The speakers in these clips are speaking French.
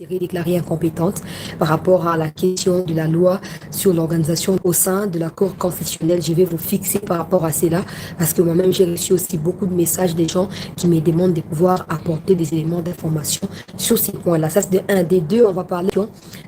déclarée incompétente par rapport à la question de la loi sur l'organisation au sein de la Cour constitutionnelle. Je vais vous fixer par rapport à cela parce que moi-même, j'ai reçu aussi beaucoup de messages des gens qui me demandent de pouvoir apporter des éléments d'information sur ces points-là. Ça, c'est de un. Des deux, on va parler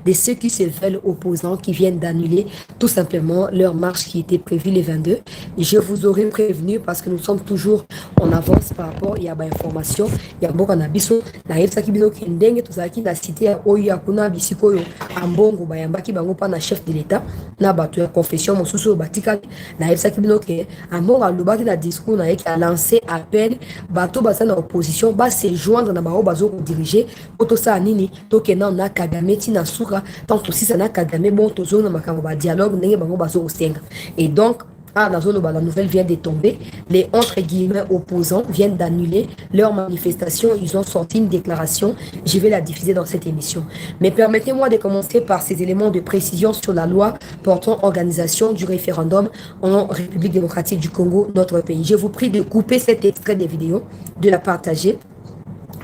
de ceux qui se veulent opposants, qui viennent d'annuler tout simplement leur marche qui était prévue les 22. Je vous aurais prévenu parce que nous sommes toujours en avance par rapport, il y a des informations, il y a beaucoup d'abisso, na yebsa ki bino kendenge tozalaki na cité ya oyo akuna bisiko oyo ambongo bayambaki bango pa na chef de l'état na bato ya confession mosusu oyo batikali na yebsa ki bino ke ambongo alobaki na discours na ye ki a lancé appel bato baza na opposition base joindre na bango bazokodiriger po tosala nini tokenda na Kagame ntina suka tant tosisa na Kagame bon tozonga makambo badialogue ndenge bango bazokosenga. Et donc dans la nouvelle vient de tomber. Les entre guillemets opposants viennent d'annuler leur manifestation. Ils ont sorti une déclaration. Je vais la diffuser dans cette émission. Mais permettez-moi de commencer par ces éléments de précision sur la loi portant organisation du référendum en République démocratique du Congo, notre pays. Je vous prie de couper cet extrait des vidéos, de la partager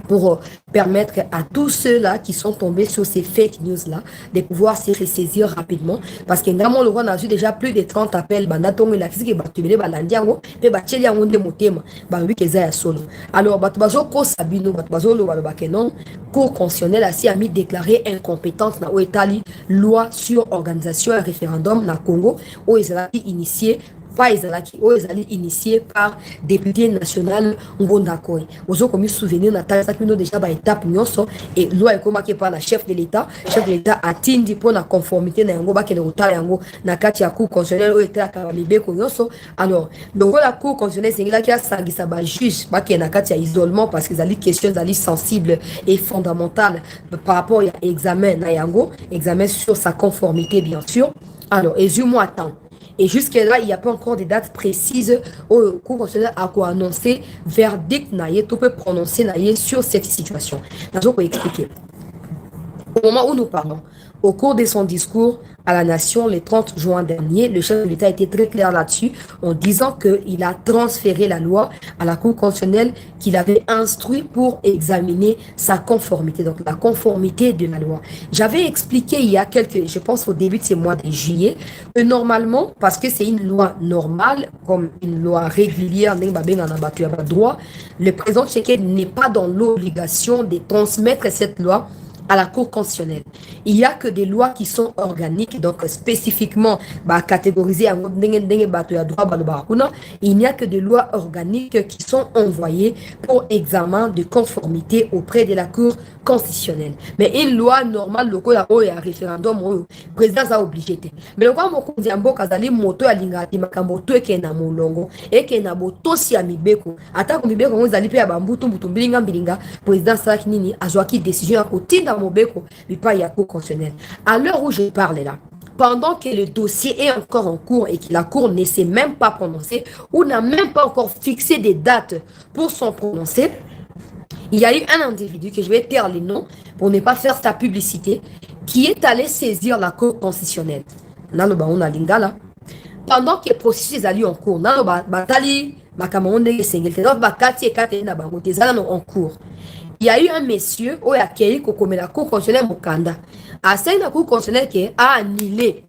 pour permettre à tous ceux-là qui sont tombés sur ces fake news-là de pouvoir se ressaisir rapidement. Parce que nous avons eu déjà plus de 30 appels. Alors, Cour constitutionnelle a mis déclaré incompétente na loi sur organisation et référendum na Congo où ils ont initié pas initié par député national Ngonda Koy. Vous avez souvenir na déjà ba étape nyonso et loi est comme par la chef de l'État a tindi pour la conformité na yango ba ke rotala yango na kati ya cour constitutionnelle au état ka libe ko nyonso. Alors donc la cour constitutionnelle c'est là qui a sangisa ba juge ba ke na kati ya isolement parce que les questions sensibles et fondamentales par rapport à examen na yango, examen sur sa conformité bien sûr. Alors moi attends. Et jusque-là, il n'y a pas encore de dates précises au cours constitutionnel à quoi annoncer verdict naïe, tout peut prononcer naïe sur cette situation. Je vais expliquer. Au moment où nous parlons, au cours de son discours à la nation le 30 juin dernier, le chef de l'État était très clair là-dessus en disant qu'il a transféré la loi à la Cour constitutionnelle qu'il avait instruit pour examiner sa conformité, donc la conformité de la loi. J'avais expliqué il y a je pense au début de ce mois de juillet, que normalement, parce que c'est une loi normale, comme une loi régulière, droit, le président Tshisekedi n'est pas dans l'obligation de transmettre cette loi à la Cour constitutionnelle. Il n'y a que des lois qui sont organiques, donc spécifiquement catégorisées en droit. Il n'y a que des lois organiques qui sont envoyées pour examen de conformité auprès de la Cour constitutionnelle. Mais une loi normale, le référendum, le président a obligé. Mais le roi Mokondiambo Kazali Moto Alingati Makamboto et Kena Molongo et Kena Boto Siamibeko. Attaque Mibeko, on a lippé à Bambutu, Mutumbilinga, Bilinga, président Sakinini, a joué décision à côté d'un Mobeko, mais pas y a Cour constitutionnelle. À l'heure où je parle là, pendant que le dossier est encore en cours et que la Cour ne s'est même pas prononcée ou n'a même pas encore fixé des dates pour s'en prononcer, il y a eu un individu, que je vais taire les noms pour ne pas faire sa publicité, qui est allé saisir la Cour constitutionnelle. Pendant que le processus est allé en cours, en cours. Il y a eu un monsieur qui a accueilli la Cour constitutionnelle Mokanda. À la Cour constitutionnelle qui a annulé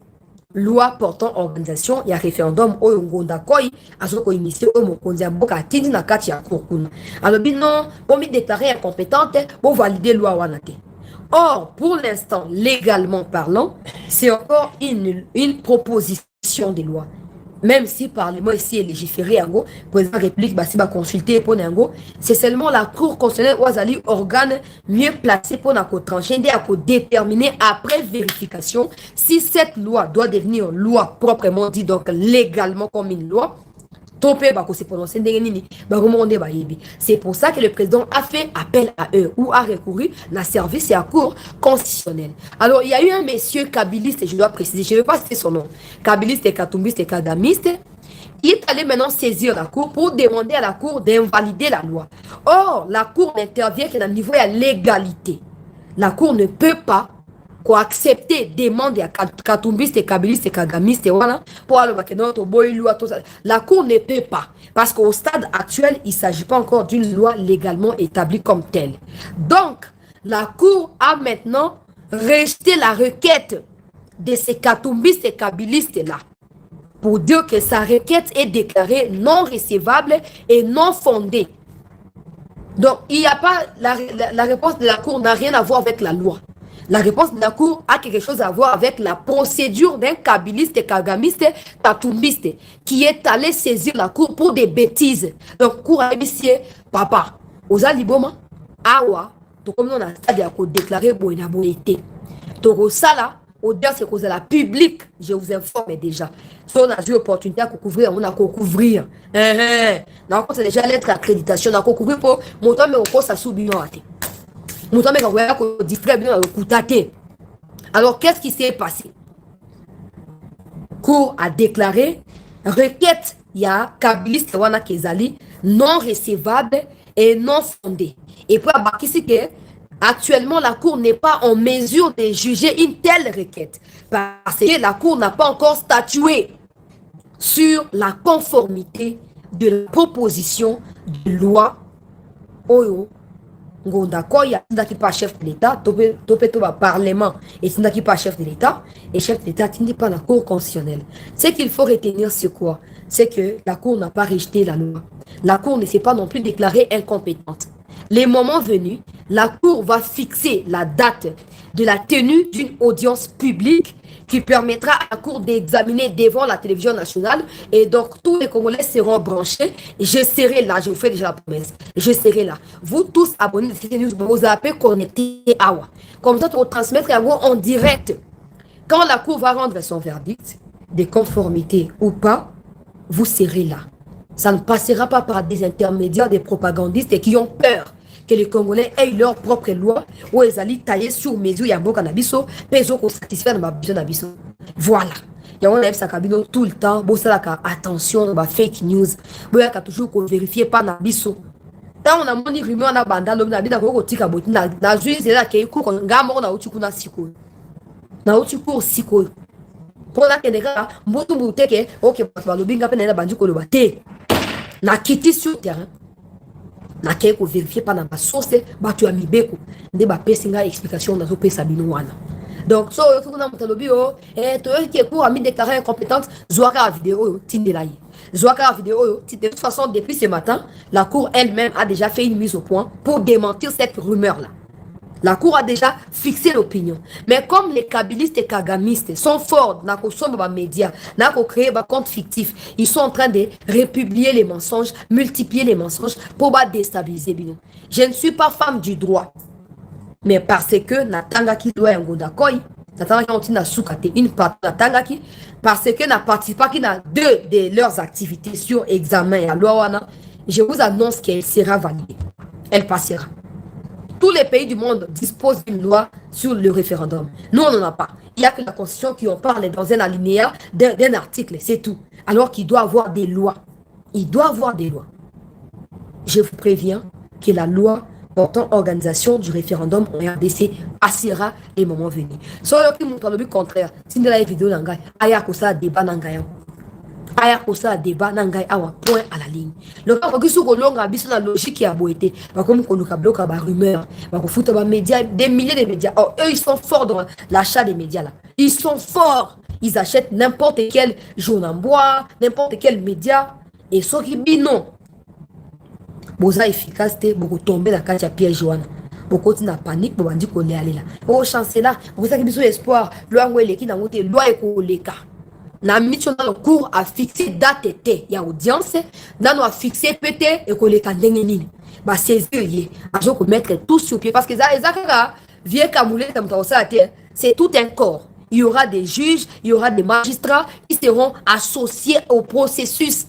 loi portant organisation, il y a référendum au Ngonda Koy, à ce qu'on initie au Mokonzi Mboka Tindi na kati ya Kurkuna. Alors, non, pour me déclarer incompétente, pour valider loi Wanate. Or, pour l'instant, légalement parlant, c'est encore une proposition de loi. Même si le Parlement ici est légiféré, le président de la République va consulter pour Nango, c'est seulement la Cour constitutionnelle ou les organes mieux placés pour trancher et déterminer après vérification si cette loi doit devenir loi proprement dit, donc légalement comme une loi. C'est pour ça que le président a fait appel à eux ou a recouru à la service et à la Cour constitutionnelle. Alors, il y a eu un monsieur kabiliste, je dois préciser, je ne vais pas citer son nom, kabiliste et katumbiste et kadamiste, qui est allé maintenant saisir la Cour pour demander à la Cour d'invalider la loi. Or, la Cour n'intervient qu'à un niveau de légalité. La Cour ne peut pas accepter demande à katumbiste et kabiliste et kagamiste voilà pour aller la Cour ne peut pas parce qu'au stade actuel il ne s'agit pas encore d'une loi légalement établie comme telle. Donc la Cour a maintenant rejeté la requête de ces katumbistes et kabylistes-là pour dire que sa requête est déclarée non recevable et non fondée. Donc, il n'y a pas la réponse de la Cour n'a rien à voir avec la loi. La réponse de la Cour a quelque chose à voir avec la procédure d'un kabbyliste, kagamiste, tatumbiste qui est allé saisir la Cour pour des bêtises. Donc, Cour a dit, papa, aux aliboma, awa, donc comme on a déclaré pour une abonité. Donc, ça là, au-delà c'est cause de la publique, je vous informe déjà. Si on a eu l'opportunité de couvrir, on a couvrir. Donc, c'est déjà lettre d'accréditation, on a couvrir pour monter mais au cours ça sous bien. Alors, qu'est-ce qui s'est passé? Cour a déclaré requête il y a kabbyliste wana kezali non recevable et non fondée. Et pour abakisi que actuellement la Cour n'est pas en mesure de juger une telle requête parce que la Cour n'a pas encore statué sur la conformité de la proposition de loi Oyo Ngondako, il y a qui pas chef de l'État, topé parlement et c'est qui pas chef de l'État et chef de l'État qui n'est pas la Cour constitutionnelle. Ce qu'il faut retenir c'est quoi? C'est que la Cour n'a pas rejeté la loi. La Cour ne s'est pas non plus déclarée incompétente. Les moments venus, la Cour va fixer la date de la tenue d'une audience publique qui permettra à la Cour d'examiner devant la télévision nationale et donc tous les Congolais seront branchés. Je serai là, je vous fais déjà la promesse, je serai là. Vous tous abonnés de cette news, vous avez connecté à Awa. Comme ça, on transmettre à vous en direct. Quand la Cour va rendre son verdict, de conformité ou pas, vous serez là. Ça ne passera pas par des intermédiaires, des propagandistes qui ont peur que les Congolais aient leur propre loi où ils allaient tailler sur mesure ya mboka na biso pe zo ko satisfaire na biso na biso. Voilà. Ya on a sa cabine tout le temps, bo ça attention ba fake news. Bo ya ka toujours ko vérifier pas na biso. Tant on a moni rumeur na banda lo na bida ko tika boti na juice là ke ku ko ngamo na uchi kuna siko. Na uchi ko siko. Pour la keneka mbotu mbuteke OK ba lo binga pe na bandu ko lo bate. Na kiti sur terrain. Na ko vérifier pas dans ma source ba tu ami beko nde ba pesinga explication na zo pesa bino wana. Donc so yo kuna mutalobi o to yo qui pour ami déclaré incompétente zoaka vidéo tindela yi. Zoaka vidéo de toute façon depuis ce matin, la Cour elle-même a déjà fait une mise au point pour démentir cette rumeur là. La Cour a déjà fixé l'opinion. Mais comme les kabylistes et kagamistes sont forts dans les médias, dans les créer des comptes fictifs, ils sont en train de republier les mensonges, multiplier les mensonges pour déstabiliser Bino. Je ne suis pas femme du droit. Mais parce que Natanga qui doit un godakoi, Natanga qui continue à soukater une partie de Natanga qui, parce que n'a participé pas qui n'a deux de leurs activités sur examen et à loi, je vous annonce qu'elle sera validée. Elle passera. Tous les pays du monde disposent d'une loi sur le référendum. Nous, on n'en a pas. Il n'y a que la Constitution qui en parle dans un alinéa d'un article, c'est tout. Alors qu'il doit avoir des lois. Il doit avoir des lois. Je vous préviens que la loi portant organisation du référendum en RDC passera les moments venus. Soit le contraire, si vous avez une vidéo, il y a un débat. Aya kosa débat nangai awa point à la ligne. Le cas que sous longa biso na logique qui a boité, ba comme ko luka bloka ba rumeur, ba ko futa ba médias, des milliers de médias. Oh, eux ils sont forts dans l'achat des médias là. Ils sont forts. Ils achètent n'importe quel journal en bois, n'importe quel média et ceux qui binon. Boza efficacité beaucoup tomber dans katia piège wana. Beaucoup na panique bo bandi ko le aller là. Oh chancela, vous savez biso espoir, loi ngwele ki na ngote loi ko leka. La mission dans le cours a fixé date et il y a audience dans nous a fixé pété et que les candidats nini bah saisir y a qu'on mettre tout sur pied parce que ça vieux camoulé c'est tout un corps. Il y aura des juges, il y aura des magistrats qui seront associés au processus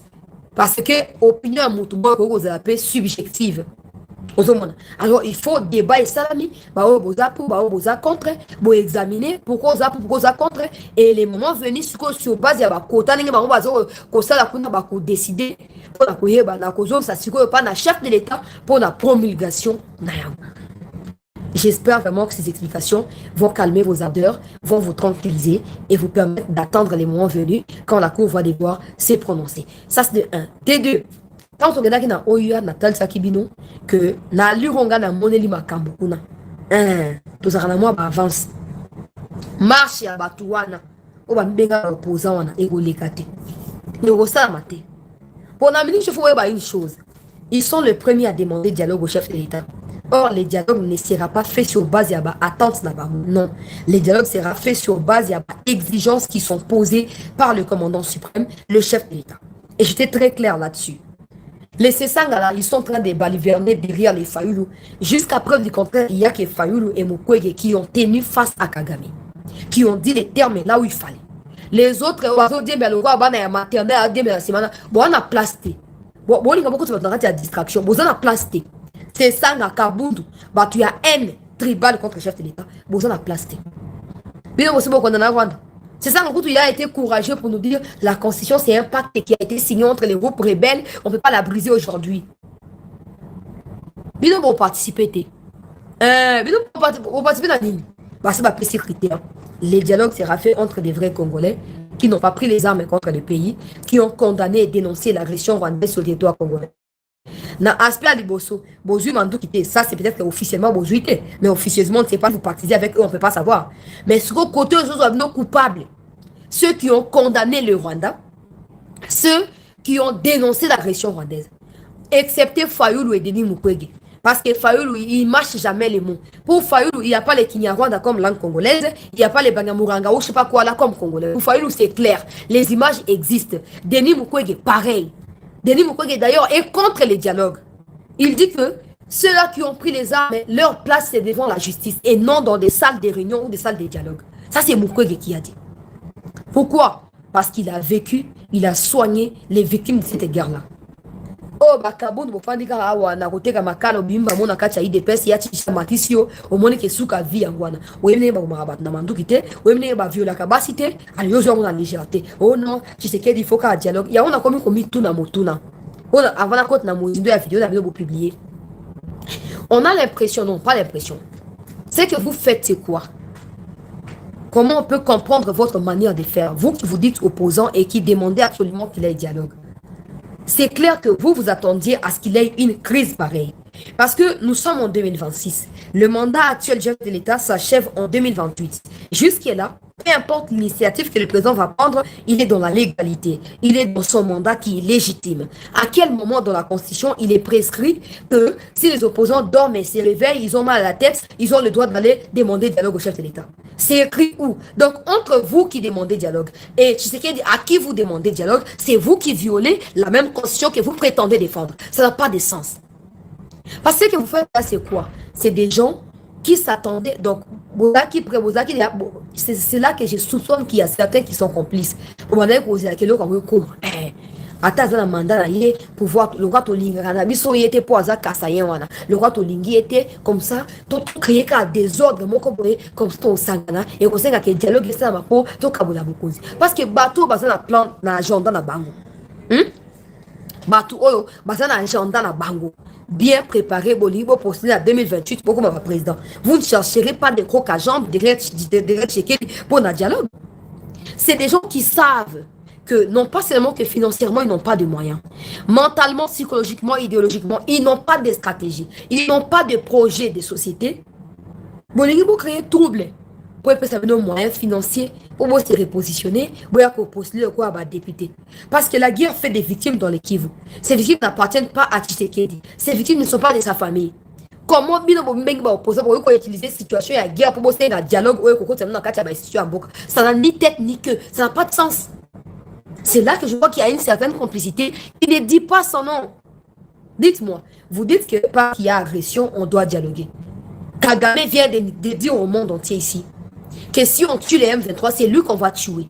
parce que opinion mutumo ko vous appelez subjective. Alors il faut débat et salami, boza contre, bo examiner pourquoi ça contre et les moments venus sur base ya ba kota ninga ba bazo ko sala kuna ba ko décider pour la koyeba na ko zo ça siko pas na chef de l'État pour la promulgation na yango. J'espère vraiment que ces explications vont calmer vos ardeurs, vont vous tranquilliser et vous permettre d'attendre les moments venus quand la Cour va devoir se prononcer. Ça c'est de 1. De 2. Quand on regarde na oya na tal sakibino que na luronga na moneli makambo kuna Tous à moi avance. Marche à Batouana. On va bien opposant et vous les gâter. Nous ça maté. Pour l'amener, je faut une chose. Ils sont les premiers à demander dialogue au chef de l'État. Or, le dialogue ne sera pas fait sur base d'attente. Non. Le dialogue sera fait sur base d'exigences qui sont posées par le commandant suprême, le chef de l'État. Et j'étais très clair là-dessus. Les Sessangala, ils sont en train de baliverner derrière les Fayoulou. Jusqu'à preuve du contraire, il y a que Fayoulou et Mukwege qui ont tenu face à Kagame. Qui ont dit les termes là où il fallait. Les autres, on a plasté. Bon, il y a beaucoup de distraction. On a plasté. C'est ça, na Kabundu. Bah, tu as haine tribale contre le chef de l'État. On a plasté. C'est ça, il a été courageux pour nous dire la constitution, c'est un pacte qui a été signé entre les groupes rebelles. On ne peut pas la briser aujourd'hui. Ils vont participer. Ils vont participer dans la ligne. C'est pas ces critères. Le dialogue sera fait entre des vrais Congolais qui n'ont pas pris les armes contre le pays, qui ont condamné et dénoncé l'agression rwandaise sur le territoire congolais. Dans l'aspect de Bosso, Bozu Mandou quitté, ça c'est peut-être officiellement Bozu quitté, mais officieusement, on ne sait pas, vous partisez avec eux, on ne peut pas savoir. Mais sur le côté, eux sont nos coupables. Ceux qui ont condamné le Rwanda, ceux qui ont dénoncé l'agression rwandaise, excepté Fayoulou et Denis Mukwege. Parce que Fayoulou, il ne marche jamais les mots. Pour Fayoulou, il n'y a pas les Kinyarwanda comme langue congolaise, il n'y a pas les Banyamuranga ou je ne sais pas quoi là comme congolais. Pour Fayoulou, c'est clair. Les images existent. Denis Mukwege, pareil. Denis Mukwege, d'ailleurs, est contre les dialogues. Il dit que ceux-là qui ont pris les armes, leur place, c'est devant la justice et non dans des salles de réunion ou des salles de dialogue. Ça, c'est Mukwege qui a dit. Pourquoi? Parce qu'il a vécu, il a soigné les victimes de cette guerre-là. Oh, bakabon bofandika awa na koteka makalo bimba mona kati ya IDPS ya tisha matisio omoni ke suka vie ngwana oyemne ba marabat na manduki te oyemne ba viola kabasi te aliyozo mona légèreté. Oh non, Tshisekedi faut qu'un dialogue ya on a komi tuna motuna on avant la côte na mozindo ya vidéo na vidéo pour publier. On a l'impression, non pas l'impression, c'est que vous faites c'est quoi? Comment on peut comprendre votre manière de faire, vous qui vous dites opposant et qui demandez absolument qu'il y ait dialogue? C'est clair que vous vous attendiez à ce qu'il y ait une crise pareille. Parce que nous sommes en 2026. Le mandat actuel du chef de l'État s'achève en 2028. Jusqu'à-là, peu importe l'initiative que le président va prendre, il est dans la légalité. Il est dans son mandat qui est légitime. À quel moment dans la Constitution il est prescrit que si les opposants dorment et se réveillent, ils ont mal à la tête, ils ont le droit d'aller demander dialogue au chef de l'État? C'est écrit où? Donc, entre vous qui demandez dialogue et Tshisekedi à qui vous demandez dialogue, c'est vous qui violez la même constitution que vous prétendez défendre. Ça n'a pas de sens. Parce que ce que vous faites là, c'est quoi? C'est des gens qui s'attendaient. Donc, c'est là que je soupçonne qu'il y a certains qui sont complices. Ata za mandat na ye pouvoir le roi tolinga na biso yete po aza kasayen wana le roi tolingi était comme ça to créer ka désordre moko boye comme ça au sangana et ko senga ke dialogue ça ma po to kabula bokozi parce que bateau baza na plan na agenda na bango bateau oyo baza na agenda na bango bien préparé bolibo postuler à 2028 pour comme président. Vous ne chercherez pas des crocs à jambes derrière checker pour un dialogue. C'est des gens qui savent que non pas seulement que financièrement, ils n'ont pas de moyens. Mentalement, psychologiquement, idéologiquement, ils n'ont pas de stratégie. Ils n'ont pas de projet de société. Bon, ils vont créer trouble. Pour que ça ait nos moyens financiers, pour se repositionner, pour postuler quoi à député. Parce que la guerre fait des victimes dans les Kivu. Ces victimes n'appartiennent pas à Tshisekedi. Ces victimes ne sont pas de sa famille. Comment bien on peut utiliser cette situation et la guerre pour bosser un dialogue ça n'a ni tête ni queue. Ça n'a pas de sens. C'est là que je vois qu'il y a une certaine complicité. Il ne dit pas son nom. Dites-moi, vous dites que parce qu'il y a agression, on doit dialoguer. Kagame vient de dire au monde entier ici que si on tue les M23, c'est lui qu'on va tuer.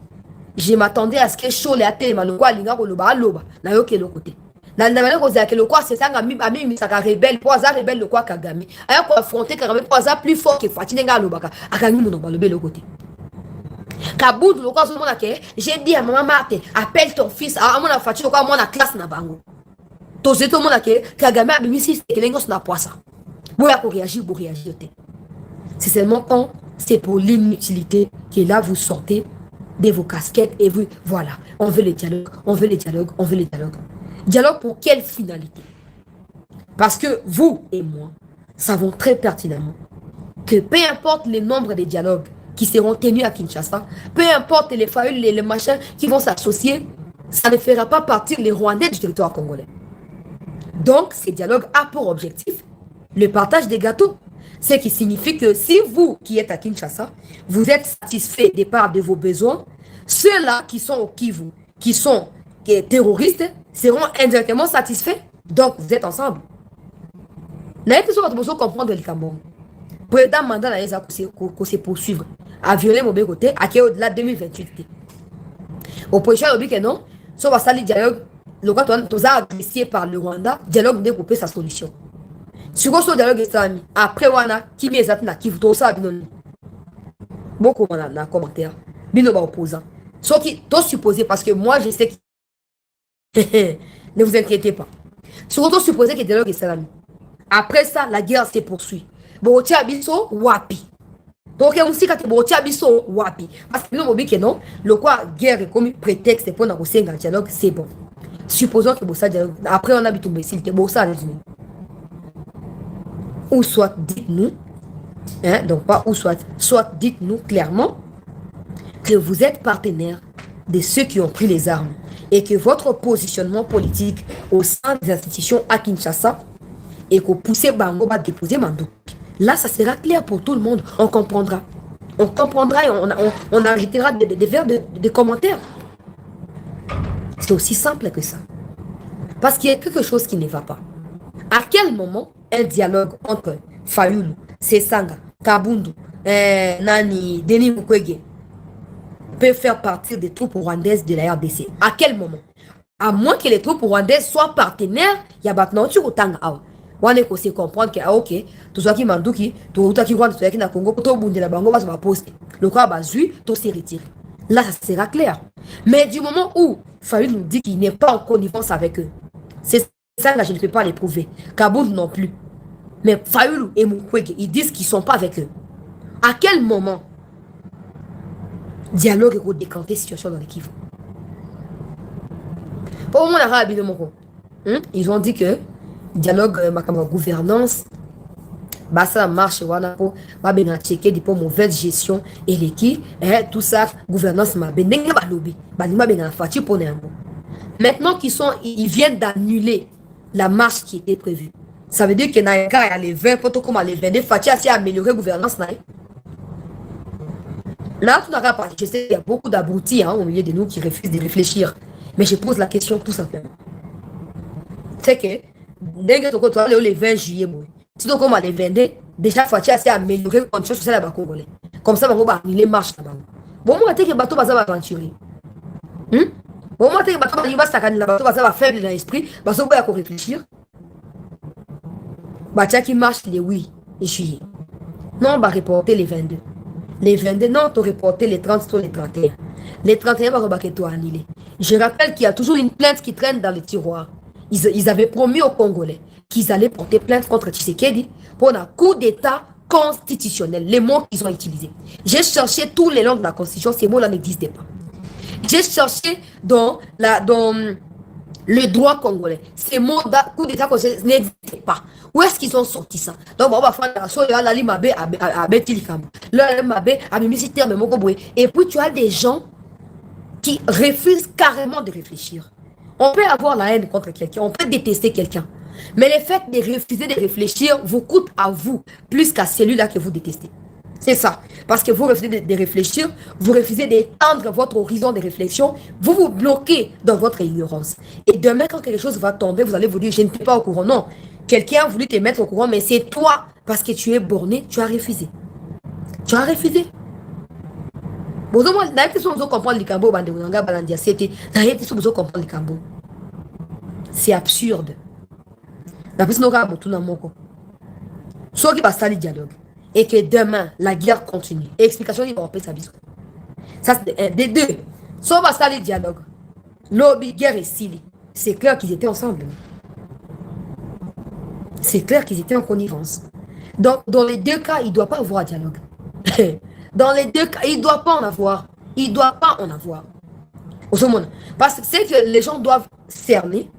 Je m'attendais à ce que Chole a tellement le quoi, l'inga loba loba, na yo ke le côté. Na ndamana ko za ke le quoi, c'est ça ami misaka rebelle, pour ça rebelle le quoi Kagame. Aya ko affronter Kagame pour ça plus fort que Fatine nga loba ka. Akangi mo ba le côté. Kaboud le quoi mona ke, j'ai dit à maman Marthe, appelle ton fils, à mon Fatine quoi mon classe na bango. To zeto mona ke Kagame a bimisi ke lengos na poisa. Boya ko réagir, pour réagir. C'est seulement quand c'est pour l'inutilité que là vous sortez de vos casquettes et vous, voilà, on veut le dialogue, on veut le dialogue, on veut le dialogue. Dialogue pour quelle finalité? Parce que vous et moi savons très pertinemment que peu importe le nombre de dialogues qui seront tenus à Kinshasa, peu importe les failles, les machins qui vont s'associer, ça ne fera pas partir les Rwandais du territoire congolais. Donc, ces dialogues ont pour objectif le partage des gâteaux. Ce qui signifie que si vous qui êtes à Kinshasa, vous êtes satisfait des parts de vos besoins, ceux-là qui sont au Kivu, qui sont terroristes, seront indirectement satisfaits. Donc, vous êtes ensemble. Vous avez comprendre le Cameroun. Président mandat qu'on se poursuivre à violer mon côté à qui au-delà de 2028. Opposition a dit que non, si on va salir dialogue, le cas tu as apprécié par le Rwanda, dialogue de couper sa solution. Sur ce dialogue islamique, après wana qui m'est atteint qui vous ça non. Beaucoup dans commentaire, bino ba opposant. Ce qui t'ont supposé parce que moi je sais que ne vous inquiétez pas. Surtout supposé que le dialogue islamique. Après ça, la guerre se poursuit. Botia abiso wapi. Donc on sait que botia abiso wapi. Parce que nous on dit que non, le quoi guerre est comme prétexte pour négocier un dialogue, c'est bon. Supposons que bossa dialogue. Après on habite au Brésil, que bossa les unis. Ou soit dites-nous, hein, donc pas ou soit dites-nous clairement que vous êtes partenaire de ceux qui ont pris les armes et que votre positionnement politique au sein des institutions à Kinshasa et que vous poussez Bango à déposer Mandou. Là, ça sera clair pour tout le monde. On comprendra. On comprendra et on arrêtera de faire des commentaires. C'est aussi simple que ça. Parce qu'il y a quelque chose qui ne va pas. À quel moment un dialogue entre Fayulu, Sesanga, Kabundu, Nani, Denis Mukwege peut faire partir des troupes rwandaises de la RDC? À quel moment? À moins que les troupes rwandaises soient partenaires, il y a maintenant tu autant. On est aussi comprendre que ok, tout ça qui manduki, tout ça qui voit tout ça qui na Congo, tout le monde la bango va se poster. Le corps va zui, tout se retire. Là, ça sera clair. Mais du moment où Fayulu nous dit qu'il n'est pas en connivence avec eux, c'est ça là, je ne peux pas les prouver. Kabund non plus. Mais Fayulu et Mukwege, ils disent qu'ils ne sont pas avec eux. À quel moment dialogue est décanté situation dans l'équipe? Pour moi, ils ont dit que dialogue, ma gouvernance, bah ça marche, voilà, pour bien checker des mauvaise gestion et l'équipe, tout ça, gouvernance, ma bien lobby, pour maintenant ils viennent d'annuler la marche qui était prévue. Ça veut dire que dans il y a les 20 protocoles, les 22 Fatia a amélioré la gouvernance. Là, tout n'aura pas. Je sais qu'il y a beaucoup d'abrutis au milieu de nous qui refusent de réfléchir. Mais je pose la question tout simplement. C'est que, dès que tu as le 20 juillet, si tu as les 22, déjà Fatia a amélioré la condition sociale à Congolais. Comme ça, on va annuler marche là-bas. Bon, moi, je sais que le bateau va s'aventurer. Bon, moi, je sais que le bateau va faire dans l'esprit, le bateau va réfléchir. Batia qui marche les 8 et juillet. Non, on va reporter les 22. Les 22, non, on va reporter les 30 sur les 31. Les 31 va remarquer toi annulé. Je rappelle qu'il y a toujours une plainte qui traîne dans le tiroir. Ils avaient promis aux Congolais qu'ils allaient porter plainte contre Tshisekedi pour un coup d'État constitutionnel. Les mots qu'ils ont utilisés. J'ai cherché tous les langues de la Constitution, ces mots-là n'existaient pas. J'ai cherché dans le droit congolais. Ces mots de coup d'État n'existaient pas. Où est-ce qu'ils ont sorti ça? Donc, on va faire la limabe à Betilikam. La limabe à Mimisiter, et puis tu as des gens qui refusent carrément de réfléchir. On peut avoir la haine contre quelqu'un, on peut détester quelqu'un. Mais le fait de refuser de réfléchir vous coûte à vous plus qu'à celui-là que vous détestez. C'est ça. Parce que vous refusez de réfléchir, vous refusez d'étendre votre horizon de réflexion, vous vous bloquez dans votre ignorance. Et demain, quand quelque chose va tomber, vous allez vous dire, je ne suis pas au courant. Non. Quelqu'un a voulu te mettre au courant, mais c'est toi, parce que tu es borné, tu as refusé. Tu as refusé. Vous comprendre le Cambo, c'est absurde. La personne aura un mot. Soit qui va salir le dialogue. Et que demain, la guerre continue. Et explication, il va repérer sa vie. Ça, c'est des deux. Soit on va salir le dialogue. Lobby, guerre et Sili. C'est clair qu'ils étaient ensemble. C'est clair qu'ils étaient en connivence. Donc, dans les deux cas, il ne doit pas avoir un dialogue. Dans les deux cas, il ne doit pas en avoir. Il ne doit pas en avoir. Parce que c'est que les gens doivent cerner,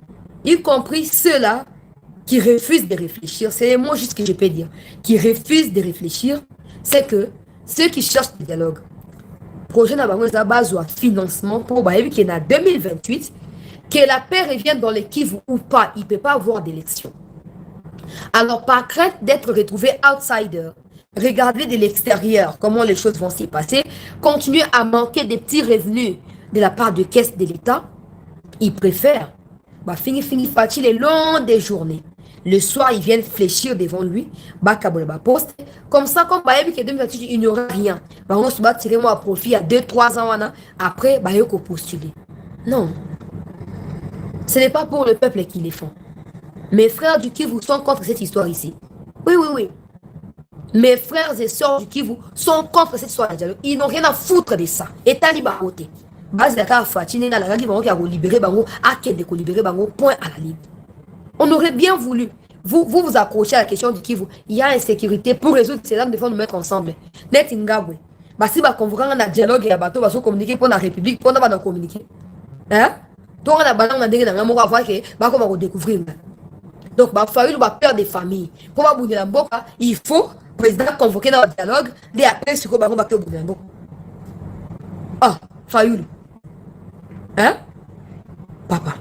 y compris ceux-là qui refusent de réfléchir. C'est les mots juste que je peux dire. Qui refusent de réfléchir c'est que ceux qui cherchent le dialogue, projet n'a pas base ou financement pour qu'il y en a 2028, que la paix revienne dans les Kivu ou pas, il ne peut pas avoir d'élection. Alors, par crainte d'être retrouvé outsider, regardez de l'extérieur comment les choses vont s'y passer, continuer à manquer des petits revenus de la part de caisse de l'État, ils préfèrent finir fatigué les longs des journées. Le soir, ils viennent fléchir devant lui, poste. Comme ça, comme il n'y aura rien. On se bat tirer à profit à 2-3 ans après, il faut postuler. Non. Ce n'est pas pour le peuple qu'ils les font. Mes frères du Kivu sont contre cette histoire ici. Oui, oui, oui. Mes frères et sœurs du Kivu sont contre cette histoire de dialogue. Ils n'ont rien à foutre de ça. Et Taliban côté. Base de la fatine, la règle qui a libéré Bango, à quel de libérer Bango, point à la ligne. On aurait bien voulu. Vous accrochez à la question du Kivu. Il y a insécurité pour résoudre ces dames de nous mettre ensemble. Net Ingabwe. Si vous convoquez un dialogue et un bateau, vous communiquer pour la République, pour nous communiquer. Hein? Donc, on a dit qu'on va découvrir. Donc, il faut peur des familles. Pour bouger la boca, il faut le président convoquer dans le dialogue, des appels sur le bateau bouger la boca. Ah, Fayoul. Hein? Papa.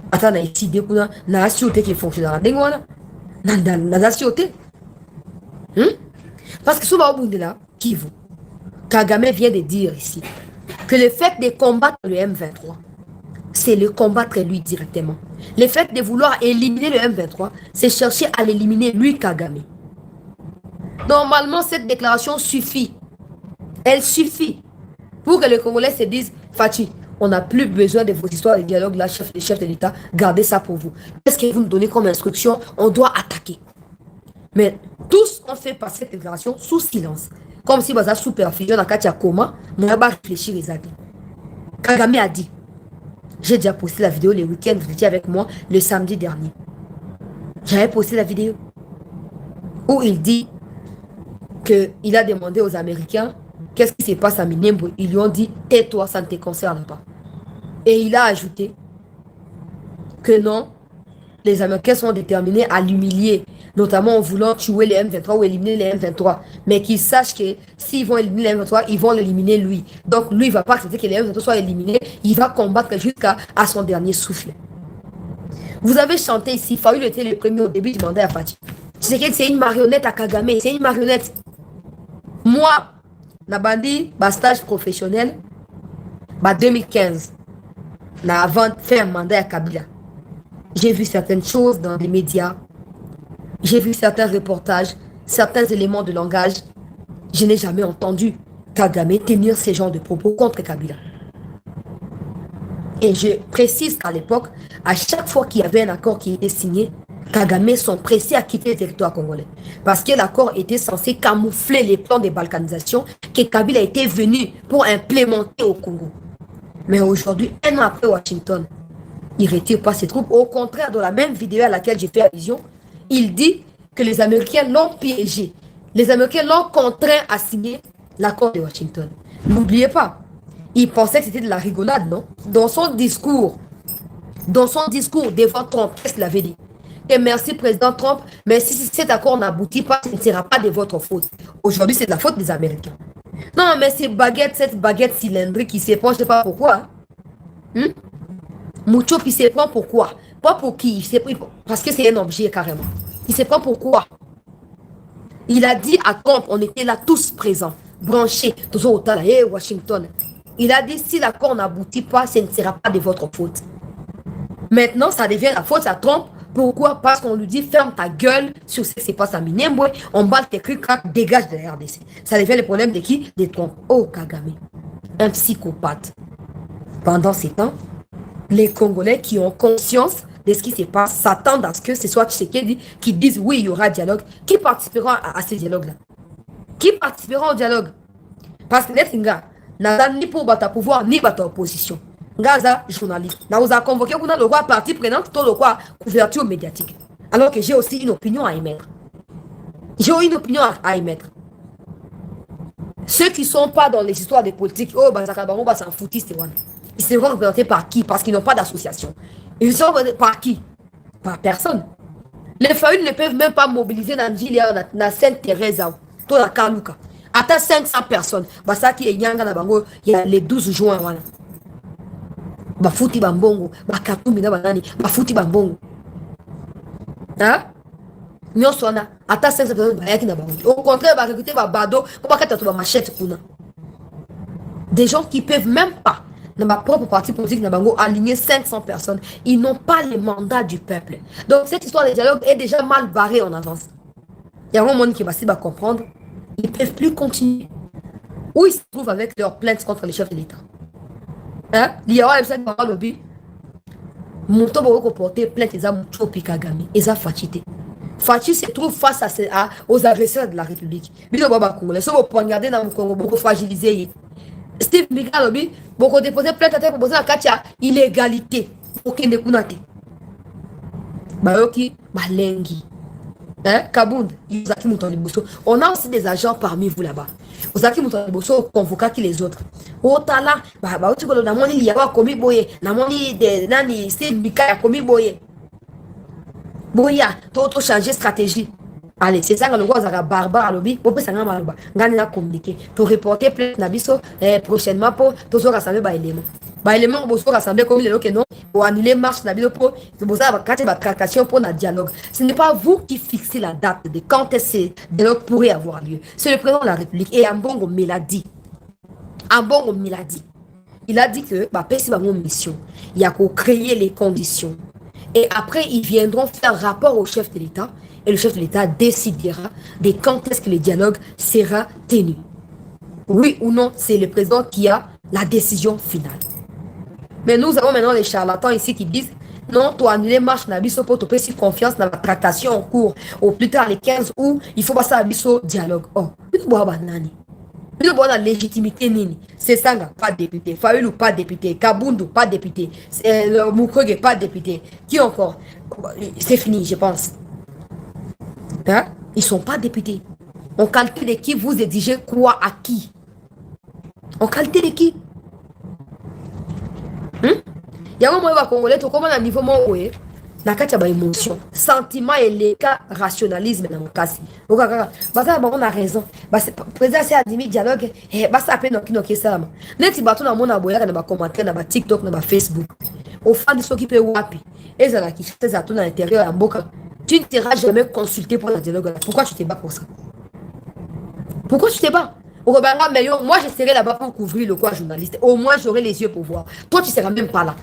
Attends, na ici des kuna na société qui fonctionne dans la na société. Parce que souvent au bout de là, Kivu, Kagame vient de dire ici que le fait de combattre le M23, c'est le combattre lui directement. Le fait de vouloir éliminer le M23, c'est chercher à l'éliminer lui Kagame. Normalement, cette déclaration suffit. Elle suffit pour que les Congolais se disent Fatih, on n'a plus besoin de vos histoires de dialogue, là, chef de l'État, gardez ça pour vous. Qu'est-ce que vous nous donnez comme instruction? On doit attaquer. Mais tous ont fait passer cette déclaration sous silence. Comme si vous avez sous perfusion dans Katia Koma, on va réfléchir les amis. Kagame a dit, j'ai déjà posté la vidéo le week-end, vous étiez avec moi le samedi dernier. J'avais posté la vidéo où il dit qu'il a demandé aux Américains qu'est-ce qui se passe à Minembwe. Ils lui ont dit, tais-toi, ça ne te concerne pas. Et il a ajouté que non, les Américains sont déterminés à l'humilier, notamment en voulant tuer les M23 ou éliminer les M23. Mais qu'ils sachent que s'ils vont éliminer les M23, ils vont l'éliminer lui. Donc lui, il ne va pas accepter que les M23 soient éliminés. Il va combattre jusqu'à son dernier souffle. Vous avez chanté ici, Fayoul était le premier au début du mandat à Fatih. C'est une marionnette à Kagame, c'est une marionnette. Moi, na bandi stage professionnel 2015 avant de faire un mandat à Kabila, j'ai vu certaines choses dans les médias, j'ai vu certains reportages, certains éléments de langage. Je n'ai jamais entendu Kagame tenir ce genre de propos contre Kabila. Et je précise qu'à l'époque, à chaque fois qu'il y avait un accord qui était signé, Kagame sont pressés à quitter le territoire congolais. Parce que l'accord était censé camoufler les plans de balkanisation que Kabila était venu pour implémenter au Congo. Mais aujourd'hui, un an après Washington, il ne retire pas ses troupes. Au contraire, dans la même vidéo à laquelle j'ai fait allusion, il dit que les Américains l'ont piégé. Les Américains l'ont contraint à signer l'accord de Washington. N'oubliez pas, il pensait que c'était de la rigolade, non? Dans son discours devant Trump, qu'est-ce qu'il avait dit? Et merci, président Trump, mais si cet accord n'aboutit pas, ce ne sera pas de votre faute. Aujourd'hui, c'est de la faute des Américains. Non, mais cette baguette cylindrique qui se prend, je ne sais pas pourquoi. Mouchop, il se prend pourquoi? Pas pour qui? Il s'est pris parce que c'est un objet carrément. Il se prend pourquoi? Il a dit à Trump, on était là tous présents, branchés, tous au temps, Washington. Il a dit, si l'accord n'aboutit pas, ce ne sera pas de votre faute. Maintenant, ça devient la faute à Trump. Pourquoi? Parce qu'on lui dit, ferme ta gueule sur ce qui se passe à Minembwe, on balle tes cris, dégage de la RDC. Ça devient le problème de qui? De Trump. Oh, Kagame, un psychopathe. Pendant ces temps, les Congolais qui ont conscience de ce qui se passe s'attendent à ce que ce soit Tshisekedi qui dise oui, il y aura dialogue. Qui participera à ce dialogue-là? Qui participera au dialogue? Parce que les gars, n'a ni pour battre pouvoir, ni battre opposition. Gaza, journaliste. Nous avons convoqué pour le roi partie prenante, tout le roi couverture médiatique. Alors que j'ai aussi une opinion à émettre. J'ai une opinion à émettre. Ceux qui ne sont pas dans les histoires de politique, oh, Bazakabaron, s'en foutis, ils seront représentés par qui? Parce qu'ils n'ont pas d'association. Ils sont représentés par qui? Par personne. Les familles ne peuvent même pas mobiliser dans la Sainte-Thérèse, dans la Kaluka. Attends 500 personnes. Ça qui est Yanga na bango, il y a les 12 juin. Voilà. Bafuti bambongo, bakatumi na banani, bafuti bambongo. Hein? Nyonso wana, attends 500 personnes bayaki na bango. Au contraire, ba recruter ba bado, pour pas que tu machette kuna. Des gens qui peuvent même pas, dans ma propre parti politique, na bango, aligner 500 personnes. Ils n'ont pas le mandat du peuple. Donc cette histoire de dialogue est déjà mal barrée en avance. Il y a un monde qui va essayer de comprendre. Ils ne peuvent plus continuer. Où ils se trouvent avec leurs plaintes contre les chefs de l'État. Hein? Il y a un seul lobby. Monto Boko porter plainte des hommes Kagame. Ils ont fatigué. Fatih se trouve face aux agresseurs de la République. Bino Baba Congolais. Si vous poignardez dans le Congo, beaucoup fragilisé. Steve Mika lobby, beaucoup déposé plainte à proposer à Katia illégalité. Aucun de Kunate. Bayoki, Malengi. Hein? Kabound, Yuzaki Moutoniboso. On a aussi des agents parmi vous là-bas. Yuzaki Moutoniboso convoqua qui les autres. Otala, tu vois, na moni liawa komi boye, na moni de nani Steve Mika komi boye. Boya, to changer stratégie. Allez, c'est ça que le roi Zara barbare lobby, pour ça ngama ngani na communiquer, pour reporter plainte na biso prochainement pour to so rassembler ba élément. Ba élément bo so rassembler comme les que non, pour annuler marche na biso pour ça va casser ba tractation pour na dialogue. Ce n'est pas vous qui fixez la date de quand ce dialogue pourrait avoir lieu. C'est le président de la République et Ambongo me l'a dit. Ambongo me l'a dit. Il a dit que bah c'est ma mission. Il y a qu'à créer les conditions. Et après, ils viendront faire rapport au chef de l'État. Et le chef de l'État décidera de quand est-ce que le dialogue sera tenu. Oui ou non, c'est le président qui a la décision finale. Mais nous avons maintenant les charlatans ici qui disent non, tu annuler marche Nabiso pour te faire confiance dans la tractation en cours. Au plus tard, les 15 août, il faut passer à Nabiso dialogue. Oh, il faut banani. Il faut la légitimité nini. C'est Sanga, pas député. Fayoulou, pas député. Kabundu, pas député. Mukwege, pas député. Qui encore? C'est fini, je pense. Hein? Ils ne sont pas députés. On calcule qui vous exigez quoi à qui. On calcule qui. Il y a un moment où Congolais, tu commences à niveau où la carte a émotion, sentiment et les cas rationalisme dans mon cas. On a raison. Président c'est admis dialogue et ça appelle donc ça. Net bateau na mon aboya na ba commentaire na ba TikTok na ba Facebook. Au fan de ceux qui peut wapi. Et ça qui fait ça tout à l'intérieur à Mboka. Tu ne seras jamais consulté pour le dialogue. Pourquoi tu te bats pour ça? Pourquoi tu te bats? Moi je serai là-bas pour couvrir le quoi journaliste. Au moins j'aurai les yeux pour voir. Toi tu seras même pas là.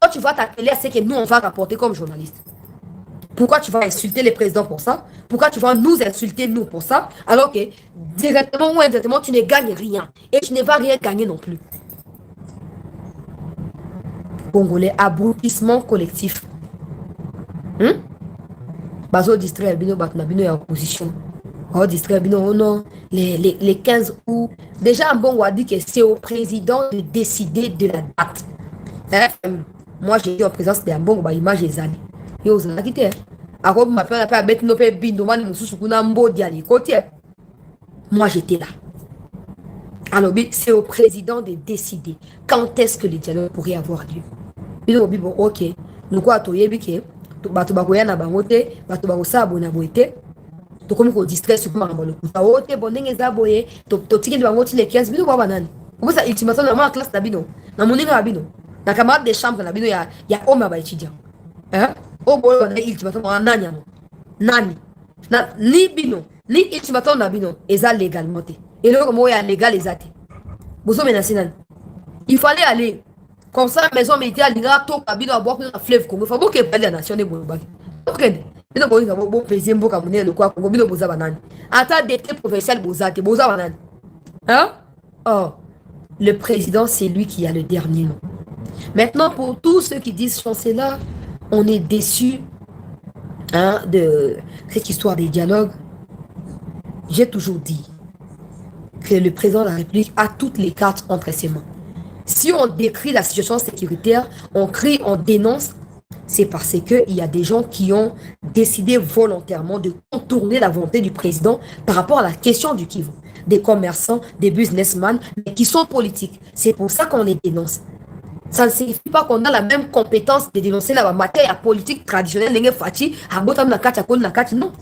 Toi tu vas t'appeler à ce que nous on va rapporter comme journaliste. Pourquoi tu vas insulter les présidents pour ça? Pourquoi tu vas nous insulter nous pour ça? Alors que directement ou indirectement tu ne gagnes rien. Et tu ne vas rien gagner non plus. Congolais, abrutissement collectif. Bazo distraire bino batna bino ya opposition. Oh distraire bino non les 15 août. Déjà Ambongo a dit que c'est au président de décider de la date. Moi j'ai dit en présence de Ambongo ba image ezali. Yo zala kité. Ako m'appelle pas bête no pe bindo mani mususu kuna mbodi ali côté. Moi j'étais là. Alors c'est au président de décider quand est-ce que le dialogue pourrait avoir lieu. Bino bon OK. Nous quoi to yebike bato bakoya na bangote bato bakosa bona boete to komi ko distress sur mama le kuta ote bonenge za boye to tikeli bangoti les 15 bino baba nani ko ça ultimatum na ma classe na bino na moninga na bino na camarade de chambre na bino ya homme ba étudiant o boyo na ultimatum na nani na ni bino ni ultimatum na bino eza légalement et le mo ya légal ezate bozo menacer nani il fallait aller comme ça maison militaire linga to kabino a boire na fleuve Congo faut que parler la nation de Bolobaki ok bino bolinga bo président mboka munene le quoi Congo bino boza banani ata décret provincial bozate boza banani oh le président c'est lui qui a le dernier mot. Maintenant pour tous ceux qui disent c'est là on est déçus de cette histoire des dialogues. J'ai toujours dit que le président de la République a toutes les cartes entre ses mains. Si on décrit la situation sécuritaire, on crie, on dénonce, c'est parce qu'il y a des gens qui ont décidé volontairement de contourner la volonté du président par rapport à la question du Kivu. Des commerçants, des businessmen, mais qui sont politiques. C'est pour ça qu'on les dénonce. Ça ne signifie pas qu'on a la même compétence de dénoncer la matière politique traditionnelle. Non.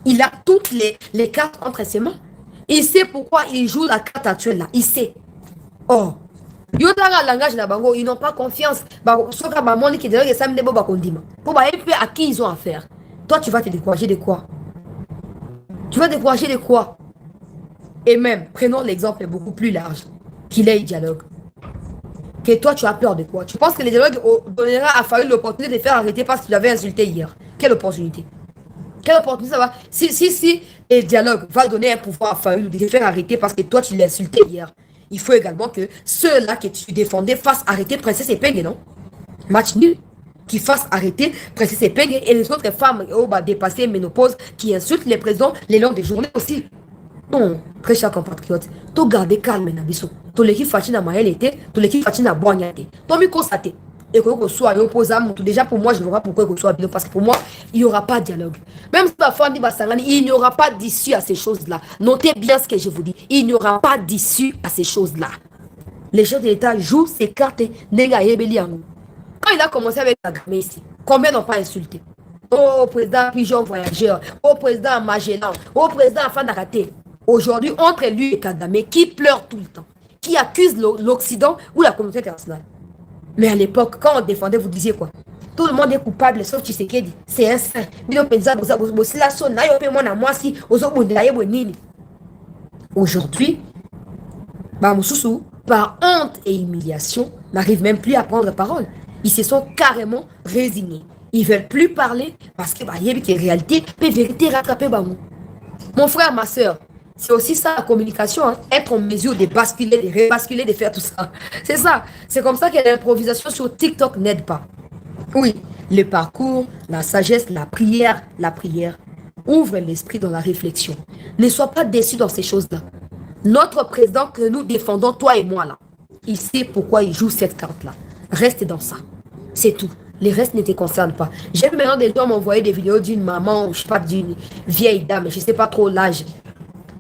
Il a toutes les cartes entre ses mains. Il sait pourquoi il joue la carte actuelle là. Il sait. Oh. Yo tanga langage na bango, ils n'ont pas confiance. Soka ba moni qui dialogue et ça me débo ba kondima. Pour ba à qui ils ont affaire. Toi tu vas te décourager de quoi? Tu vas te décourager de quoi? Et même, prenons l'exemple beaucoup plus large, qu'il ait dialogue. Que toi tu as peur de quoi? Tu penses que le dialogue donnera à Fayoul l'opportunité de faire arrêter parce qu'il avait insulté hier? Quelle opportunité? Quelle opportunité ça va? Si le dialogue va donner un pouvoir à Fayoul de te faire arrêter parce que toi tu l'as insulté hier, il faut également que ceux-là que tu défendais fassent arrêter Princesse Epenge, non? Match nul. Qui fassent arrêter Princesse Epenge et les autres femmes dépassées ménopause qui insultent les présidents les longs des journées aussi. Non, très chers compatriotes, tu gardes calme na biso. Tu l'équipe fatine à Maël était, tu l'équipe fatine à Boignate. Tu m'y constaté. Et que soit opposable, déjà pour moi, je ne vois pas pourquoi que soit parce que pour moi, il n'y aura pas de dialogue. Même si la femme dit il n'y aura pas d'issue à ces choses-là. Notez bien ce que je vous dis. Il n'y aura pas d'issue à ces choses-là. Les chefs de l'État jouent ces cartes. Quand il a commencé avec Kagame ici, combien n'ont pas insulté? Oh, président Pigeon Voyageur, oh, président Magellan, oh, président Fandarate. Aujourd'hui, entre lui et Kagame, qui pleure tout le temps, qui accuse l'Occident ou la communauté internationale. Mais à l'époque, quand on défendait, vous disiez quoi? Tout le monde est coupable, sauf Tshisekedi. C'est un saint. Aujourd'hui, par honte et humiliation, n'arrivent même plus à prendre parole. Ils se sont carrément résignés. Ils ne veulent plus parler parce que y a une réalité, mais vérité rattrapée. Mon frère, ma soeur, c'est aussi ça la communication, hein? Être en mesure de basculer, de rebasculer, de faire tout ça. C'est ça. C'est comme ça que l'improvisation sur TikTok n'aide pas. Oui, le parcours, la sagesse, la prière ouvre l'esprit dans la réflexion. Ne sois pas déçu dans ces choses-là. Notre président que nous défendons, toi et moi, là, il sait pourquoi il joue cette carte-là. Reste dans ça. C'est tout. Les restes ne te concernent pas. J'aime maintenant des gens m'envoyer des vidéos d'une maman, ou je sais pas, d'une vieille dame, je sais pas trop l'âge,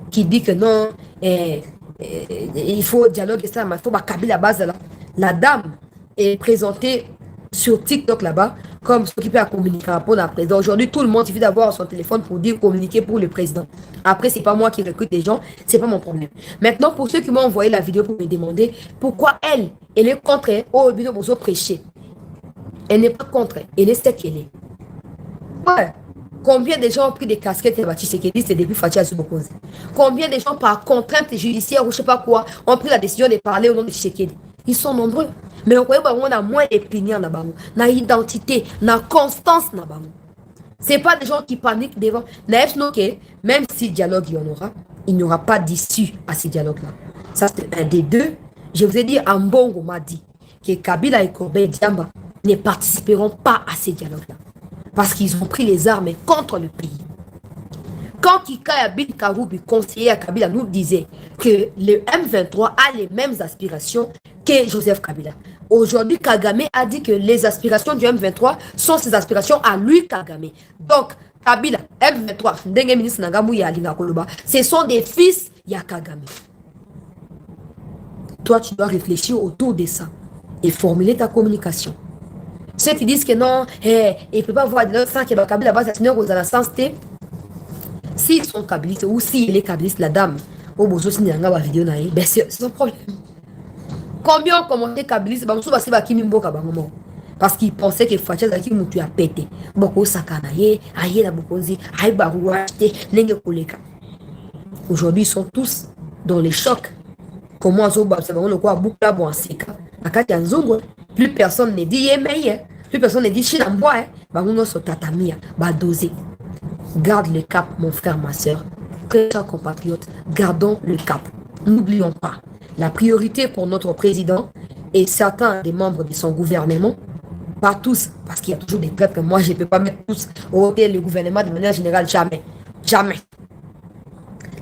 qui dit que non, il faut dialoguer ça, mais il faut câbler la base là. La dame est présentée sur TikTok là-bas comme ce qui peut communiquer pour la présidente. Aujourd'hui, tout le monde suffit d'avoir son téléphone pour dire communiquer pour le président. Après, c'est pas moi qui recrute les gens, c'est pas mon problème. Maintenant, pour ceux qui m'ont envoyé la vidéo pour me demander pourquoi elle est contre au bino bozo prêcher. Elle n'est pas contre, elle est ce qu'elle est. Ouais. Combien de gens ont pris des casquettes et bâti ce qui dit c'est depuis Fatia Zubokoze? Combien de gens par contrainte judiciaire ou je sais pas quoi ont pris la décision de parler au nom de Tshisekedi? Ils sont nombreux. Mais on a moins d'opinion là-bas, na identité, na constance là-bas. C'est pas des gens qui paniquent devant. Même si dialogue il y en aura, il n'y aura pas d'issue à ces dialogues-là. Ça c'est un des deux. Je vous ai dit, Ambongo m'a dit que Kabila et Corbeil Diamba ne participeront pas à ces dialogues-là. Parce qu'ils ont pris les armes contre le pays. Quand Kika Bin Karoubi, conseiller à Kabila, nous disait que le M23 a les mêmes aspirations que Joseph Kabila. Aujourd'hui, Kagame a dit que les aspirations du M23 sont ses aspirations à lui, Kagame. Donc, Kabila, M23, ce sont des fils de Kagame. Toi, tu dois réfléchir autour de ça et formuler ta communication. Ceux qui disent que non, il ne peut pas voir de l'autre sang qui est dans Kabila là-bas, c'est aux sens T. S'ils sont kabilistes ou s'il est kabiliste, la dame, au bout de vidéo, ben c'est son problème. Combien ont commenté kabiliste, parce qu'ils pensaient que Fatia Zaki Moutou a pété. Beaucoup sakanaye, aïe la bokozi, aïe barouachte, nenge koleka. Aujourd'hui, ils sont tous dans les chocs. Comment on quoi boucla bon seka. Akati anzongo, plus personne ne dit yemeye, plus personne ne dit chinamboa, banguno so tatamia, ba dosé. Garde le cap, mon frère, ma soeur. Très chers compatriotes, gardons le cap. N'oublions pas, la priorité pour notre président et certains des membres de son gouvernement, pas tous, parce qu'il y a toujours des peuples, moi je ne peux pas mettre tous au hôtel le gouvernement de manière générale, jamais. Jamais.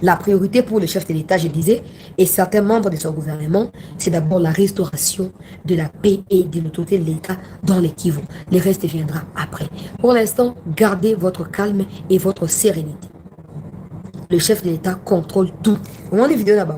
La priorité pour le chef de l'État, je disais, et certains membres de son gouvernement, c'est d'abord la restauration de la paix et de l'autorité de l'État dans les Kivu. Le reste viendra après. Pour l'instant, gardez votre calme et votre sérénité. Le chef de l'État contrôle tout. Comment les vidéos là-bas,